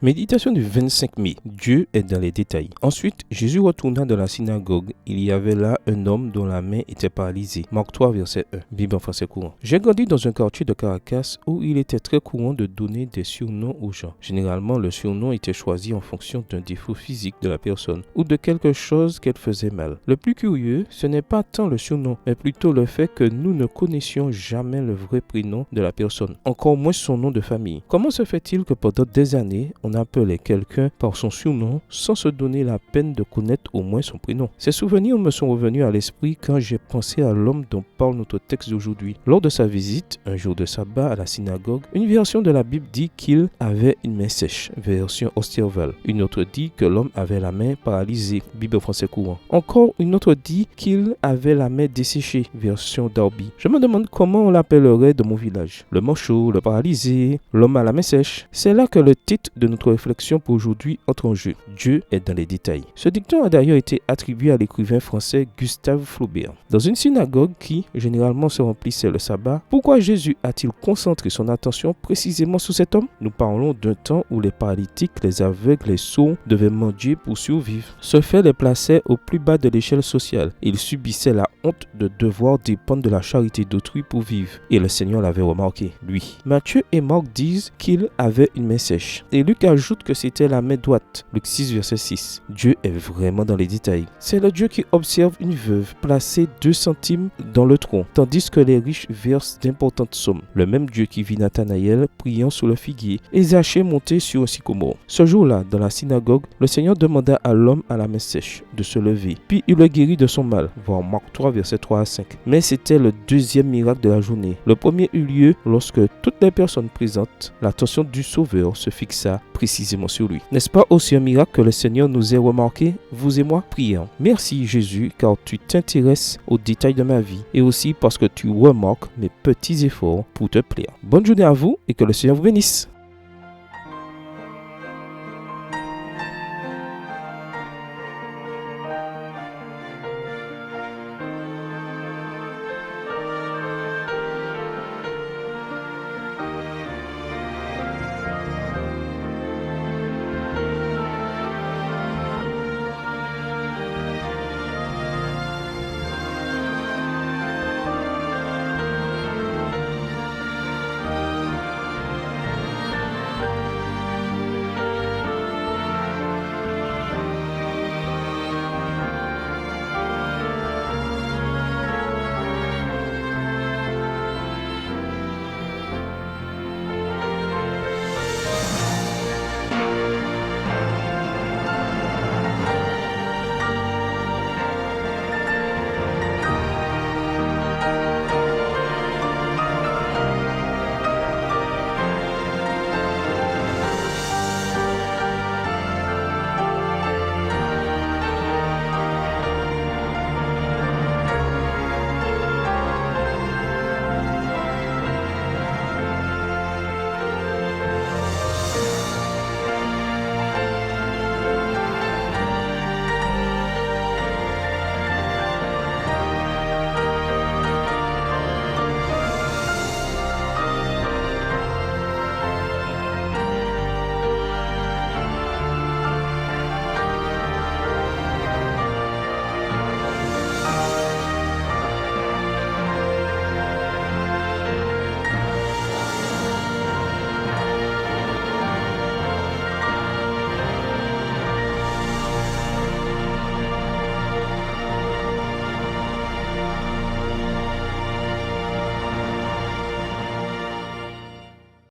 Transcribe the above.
Méditation du 25 mai. Dieu est dans les détails. Ensuite, Jésus retourna dans la synagogue. Il y avait là un homme dont la main était paralysée. Marc 3, verset 1. Bible en français courant. J'ai grandi dans un quartier de Caracas où il était très courant de donner des surnoms aux gens. Généralement, le surnom était choisi en fonction d'un défaut physique de la personne ou de quelque chose qu'elle faisait mal. Le plus curieux, ce n'est pas tant le surnom, mais plutôt le fait que nous ne connaissions jamais le vrai prénom de la personne, encore moins son nom de famille. Comment se fait-il que pendant des années, on appelait quelqu'un par son surnom sans se donner la peine de connaître au moins son prénom? Ces souvenirs me sont revenus à l'esprit quand j'ai pensé à l'homme dont parle notre texte d'aujourd'hui. Lors de sa visite, un jour de sabbat à la synagogue, une version de la Bible dit qu'il avait une main sèche, version Osterval. Une autre dit que l'homme avait la main paralysée, Bible français courant. Encore une autre dit qu'il avait la main desséchée, version Darby. Je me demande comment on l'appellerait dans mon village. Le manchot, le paralysé, l'homme à la main sèche. C'est là que le titre de notre réflexion pour aujourd'hui entre en jeu. Dieu est dans les détails. Ce dicton a d'ailleurs été attribué à l'écrivain français Gustave Flaubert. Dans une synagogue qui, généralement, se remplissait le sabbat, pourquoi Jésus a-t-il concentré son attention précisément sur cet homme? Nous parlons d'un temps où les paralytiques, les aveugles, les sourds devaient mendier pour survivre. Ce fait les plaçait au plus bas de l'échelle sociale. Ils subissaient la honte de devoir dépendre de la charité d'autrui pour vivre. Et le Seigneur l'avait remarqué, lui. Matthieu et Marc disent qu'il avait une main sèche. Et Luc ajoute que c'était la main droite. Luc 6, verset 6. Dieu est vraiment dans les détails. C'est le Dieu qui observe une veuve placer 2 centimes dans le tronc, tandis que les riches versent d'importantes sommes. Le même Dieu qui vit Nathanaël priant sous le figuier et Zachée monté sur un sycomore. Ce jour-là, dans la synagogue, le Seigneur demanda à l'homme à la main sèche de se lever. Puis il le guérit de son mal. Voir Marc 3, verset 3 à 5. Mais c'était le deuxième miracle de la journée. Le premier eut lieu lorsque toutes les personnes présentes, l'attention du Sauveur se fixa précisément sur lui. N'est-ce pas aussi un miracle que le Seigneur nous ait remarqué, vous et moi? Prions. Merci Jésus, car tu t'intéresses aux détails de ma vie et aussi parce que tu remarques mes petits efforts pour te plaire. Bonne journée à vous et que le Seigneur vous bénisse.